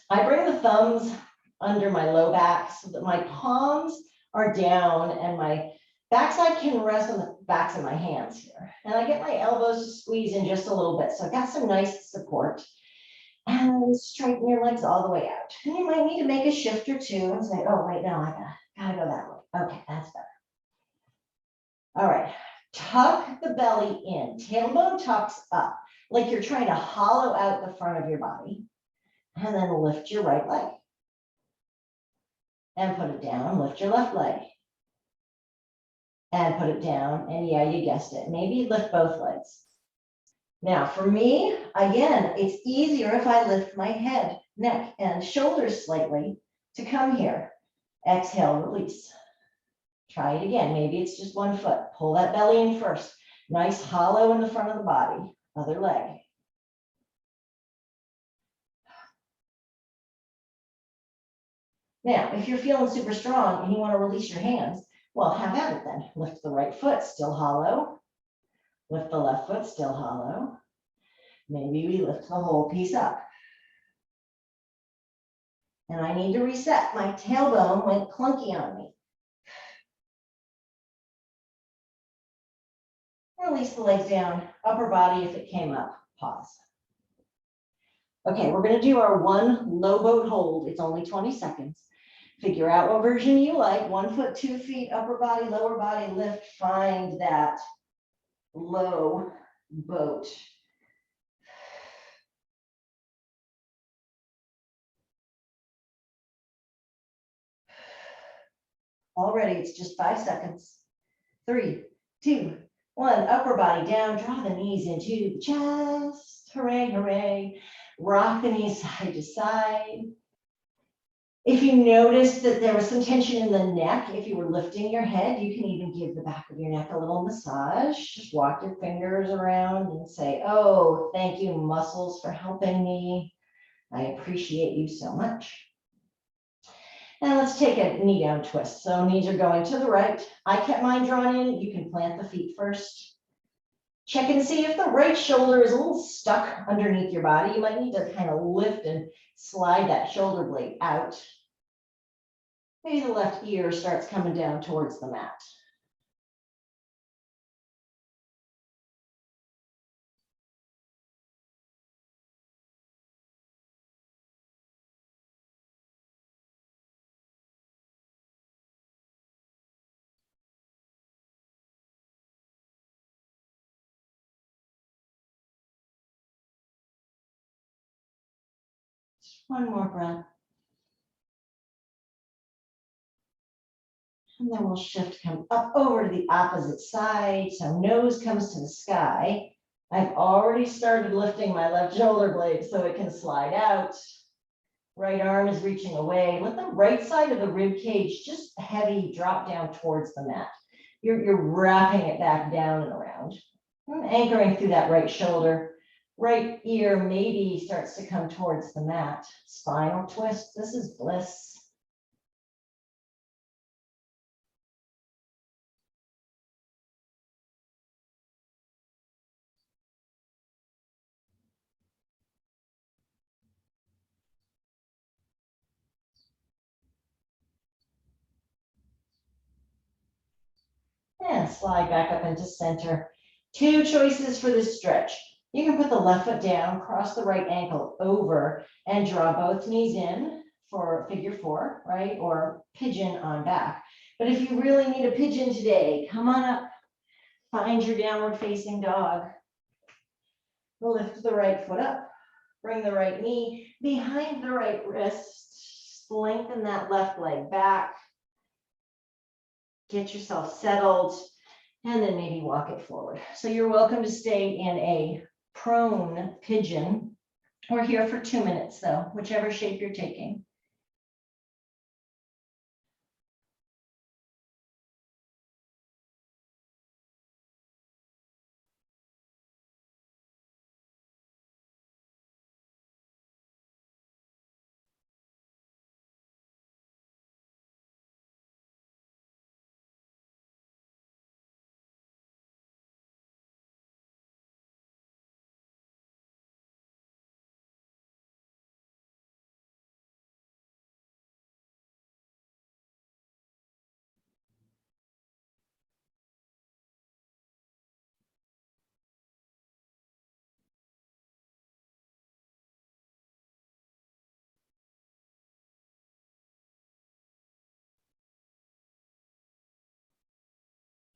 I bring the thumbs under my low back so that my palms are down and my backside can rest on the backs of my hands here. And I get my elbows to squeeze in just a little bit. So I've got some nice support. And straighten your legs all the way out. And you might need to make a shift or two and say, oh, wait, no, I gotta go that way. Okay, that's better. All right, tuck the belly in. Tailbone tucks up, like you're trying to hollow out the front of your body. And then lift your right leg. And put it down, lift your left leg. And put it down, and yeah, you guessed it. Maybe lift both legs. Now, for me, again, it's easier if I lift my head, neck, and shoulders slightly to come here. Exhale, release. Try it again. Maybe it's just one foot. Pull that belly in first. Nice hollow in the front of the body. Other leg. Now, if you're feeling super strong and you want to release your hands, well, have at it then. Lift the right foot, still hollow. Lift the left foot, still hollow. Maybe we lift the whole piece up. And I need to reset. My tailbone went clunky on me. Release the legs down, upper body if it came up, pause. Okay, we're going to do our one low boat hold. It's only 20 seconds. Figure out what version you like. 1 foot, 2 feet, upper body, lower body, lift. Find that low boat. Already, it's just 5 seconds. 3, 2, 1. Upper body down, draw the knees into the chest. Hooray, hooray. Rock the knees side to side. If you noticed that there was some tension in the neck, if you were lifting your head, you can even give the back of your neck a little massage. Just walk your fingers around and say, oh, thank you, muscles, for helping me. I appreciate you so much. Now let's take a knee down twist. So knees are going to the right. I kept mine drawn in. You can plant the feet first. Check and see if the right shoulder is a little stuck underneath your body. You might need to kind of lift and slide that shoulder blade out. Maybe the left ear starts coming down towards the mat. Just one more breath. And then we'll shift, come up over to the opposite side. So nose comes to the sky. I've already started lifting my left shoulder blade so it can slide out. Right arm is reaching away. Let the right side of the rib cage just heavy drop down towards the mat. You're wrapping it back down and around. And anchoring through that right shoulder. Right ear maybe starts to come towards the mat. Spinal twist. This is bliss. And slide back up into center. 2 choices for this stretch. You can put the left foot down, cross the right ankle over, and draw both knees in for figure 4, right? Or pigeon on back. But if you really need a pigeon today, come on up, find your downward facing dog. Lift the right foot up, bring the right knee behind the right wrist, lengthen that left leg back. Get yourself settled, and then maybe walk it forward. So you're welcome to stay in a prone pigeon. We're here for 2 minutes though, whichever shape you're taking.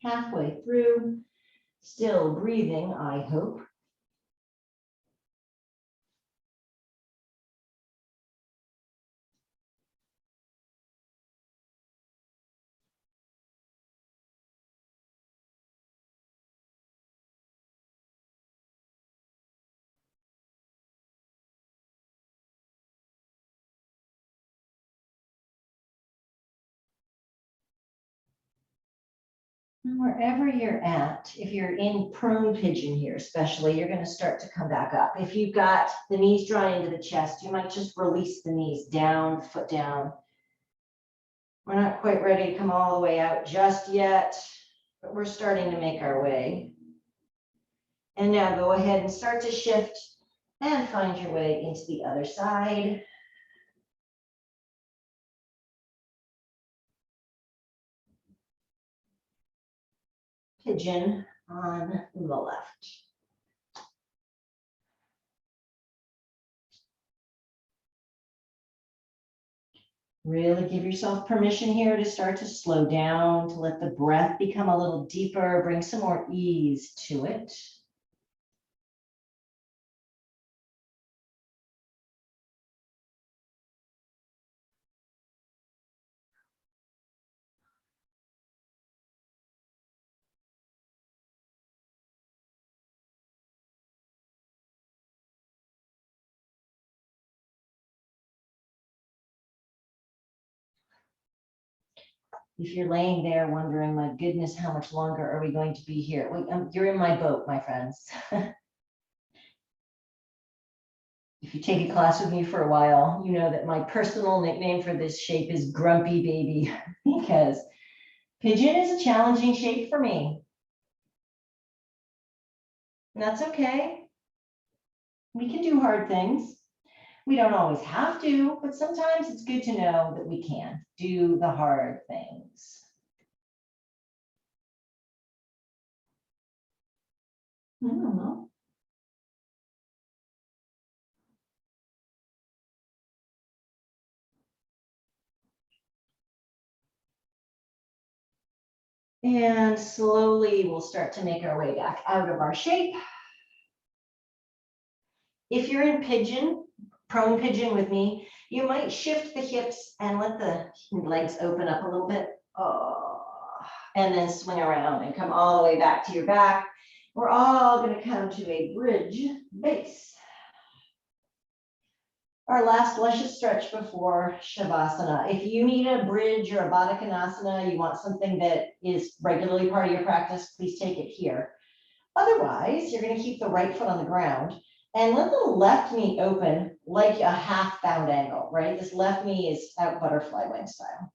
Halfway through, still breathing, I hope. And wherever you're at, if you're in prone pigeon here, especially, you're going to start to come back up. If you've got the knees drawn into the chest, you might just release the knees down, foot down. We're not quite ready to come all the way out just yet, but we're starting to make our way. And now go ahead and start to shift and find your way into the other side. Pigeon on the left. Really give yourself permission here to start to slow down, to let the breath become a little deeper, bring some more ease to it. If you're laying there wondering, my goodness, how much longer are we going to be here? Well, you're in my boat, my friends. If you take a class with me for a while, you know that my personal nickname for this shape is Grumpy Baby, because pigeon is a challenging shape for me. And that's okay. We can do hard things. We don't always have to, but sometimes it's good to know that we can do the hard things. I don't know. And slowly we'll start to make our way back out of our shape. If you're in pigeon, prone pigeon with me, you might shift the hips and let the legs open up a little bit. Oh, and then swing around and come all the way back to your back. We're all going to come to a bridge base. Our last luscious stretch before Shavasana. If you need a bridge or a Baddha Konasana, you want something that is regularly part of your practice, please take it here. Otherwise, you're going to keep the right foot on the ground and let the left knee open like a half bound angle, right? This left knee is out butterfly wing style.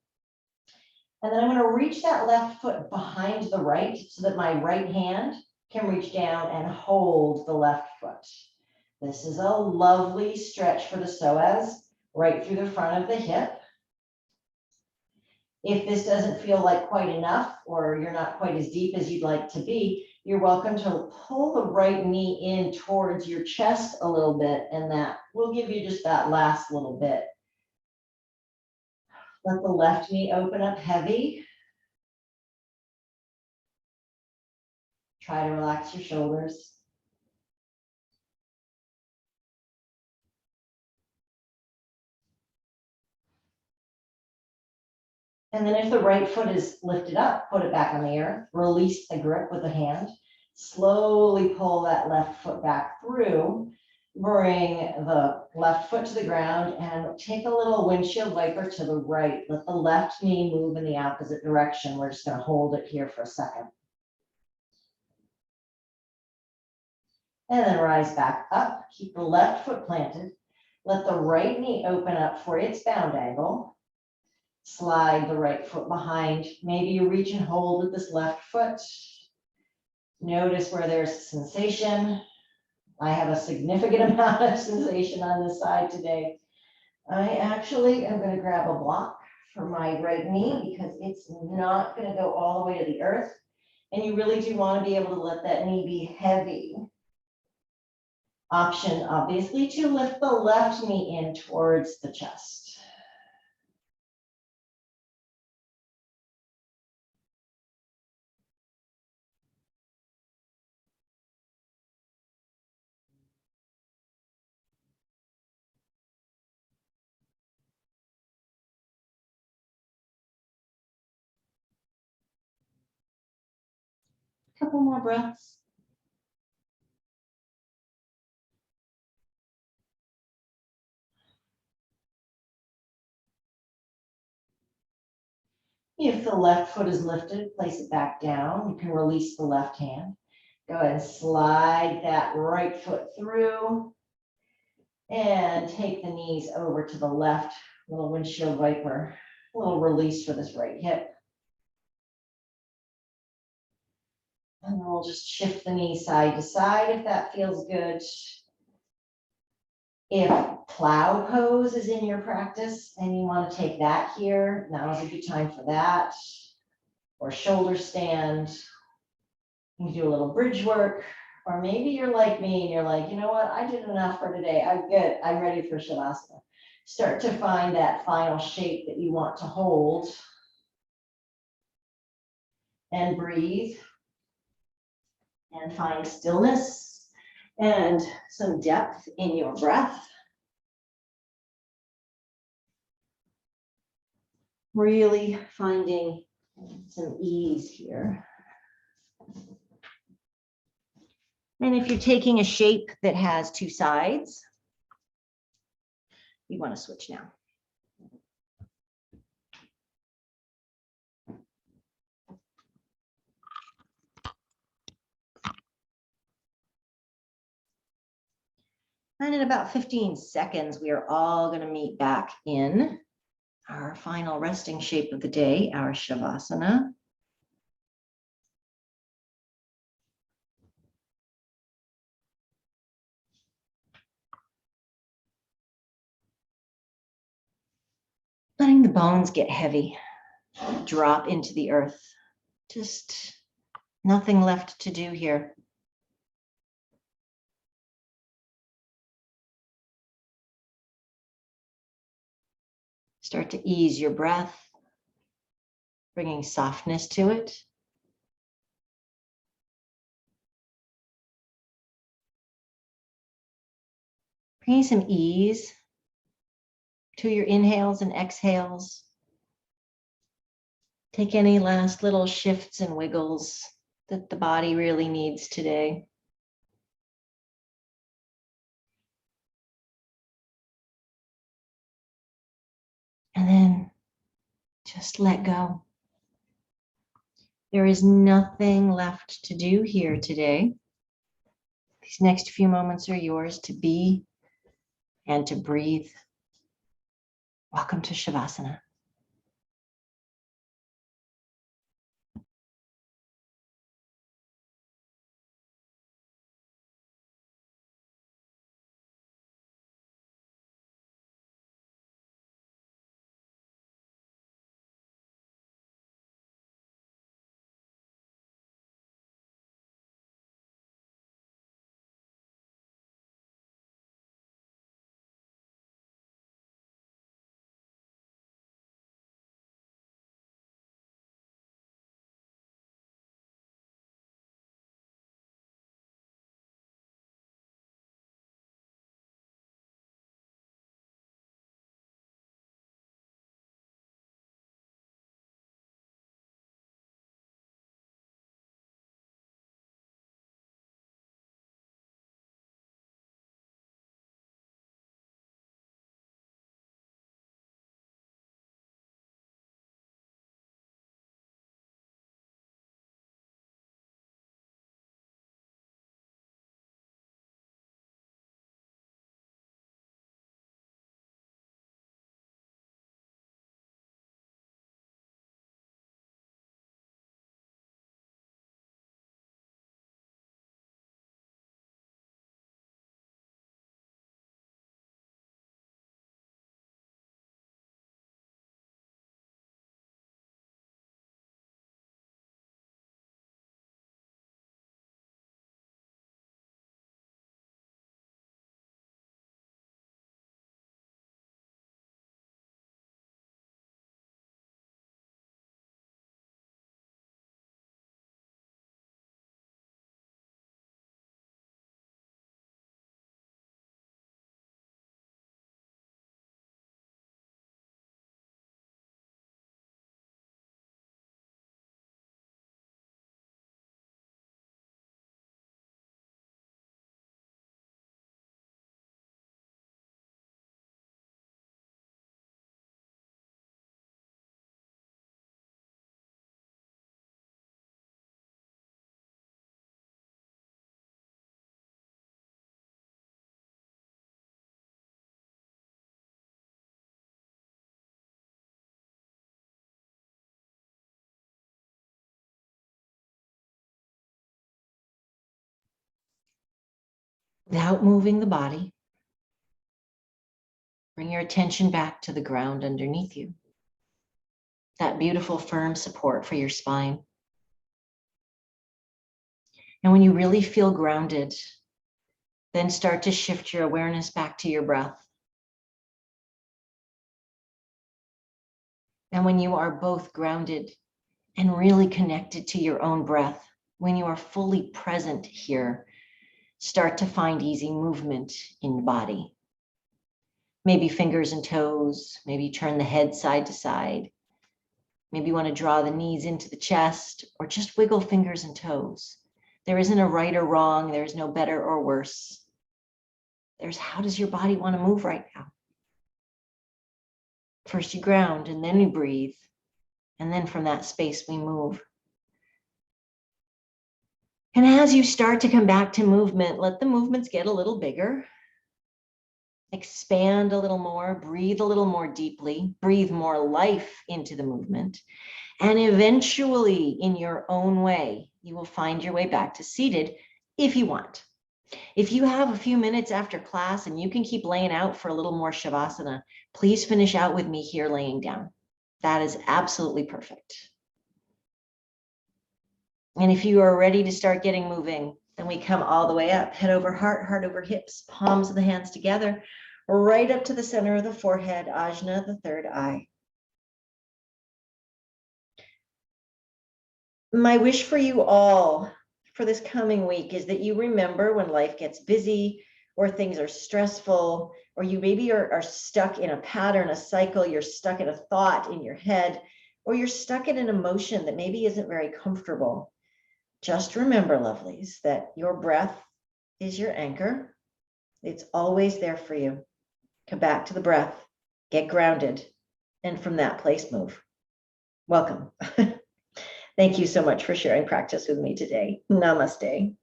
And then I'm going to reach that left foot behind the right so that my right hand can reach down and hold the left foot. This is a lovely stretch for the psoas right through the front of the hip. If this doesn't feel like quite enough, or you're not quite as deep as you'd like to be, you're welcome to pull the right knee in towards your chest a little bit, and that will give you just that last little bit. Let the left knee open up heavy. Try to relax your shoulders. And then if the right foot is lifted up, put it back on the earth, release the grip with the hand, slowly pull that left foot back through, bring the left foot to the ground and take a little windshield wiper to the right. Let the left knee move in the opposite direction. We're just going to hold it here for a second. And then rise back up, keep the left foot planted. Let the right knee open up for its bound angle. Slide the right foot behind. Maybe you reach and hold with this left foot. Notice where there's a sensation. I have a significant amount of sensation on this side today. I actually am going to grab a block for my right knee because it's not going to go all the way to the earth. And you really do want to be able to let that knee be heavy. Option, obviously, to lift the left knee in towards the chest. Couple more breaths. If the left foot is lifted, place it back down. You can release the left hand. Go ahead and slide that right foot through and take the knees over to the left. Little windshield wiper, a little release for this right hip. And we'll just shift the knee side to side if that feels good. If plow pose is in your practice and you want to take that here, now is a good time for that. Or shoulder stand. You can do a little bridge work. Or maybe you're like me and you're like, you know what, I did enough for today. I'm good. I'm ready for Shavasana. Start to find that final shape that you want to hold. And breathe. And find stillness and some depth in your breath. Really finding some ease here. And if you're taking a shape that has two sides, you want to switch now. And in about 15 seconds, we are all going to meet back in our final resting shape of the day, our Shavasana. Letting the bones get heavy, drop into the earth. Just nothing left to do here. Start to ease your breath, bringing softness to it. Bringing some ease to your inhales and exhales. Take any last little shifts and wiggles that the body really needs today. And then just let go. There is nothing left to do here today. These next few moments are yours to be and to breathe. Welcome to Shavasana. Without moving the body, bring your attention back to the ground underneath you. That beautiful firm support for your spine. And when you really feel grounded, then start to shift your awareness back to your breath. And when you are both grounded and really connected to your own breath, when you are fully present here, start to find easy movement in the body. Maybe fingers and toes, maybe turn the head side to side. Maybe you want to draw the knees into the chest or just wiggle fingers and toes. There isn't a right or wrong. There's no better or worse. There's how does your body want to move right now? First you ground and then you breathe. And then from that space we move. And as you start to come back to movement, let the movements get a little bigger. expand a little more, breathe a little more deeply, breathe more life into the movement. And eventually, in your own way, you will find your way back to seated if you want. If you have a few minutes after class and you can keep laying out for a little more Shavasana, please finish out with me here laying down. That is absolutely perfect. And if you are ready to start getting moving, then we come all the way up, head over heart, heart over hips, palms of the hands together, right up to the center of the forehead, Ajna, the third eye. My wish for you all for this coming week is that you remember when life gets busy or things are stressful, or you maybe are stuck in a pattern, a cycle, you're stuck in a thought in your head, or you're stuck in an emotion that maybe isn't very comfortable. Just remember, lovelies, that your breath is your anchor. It's always there for you. Come back to the breath, get grounded, and from that place, move. Welcome. Thank you so much for sharing practice with me today. Namaste.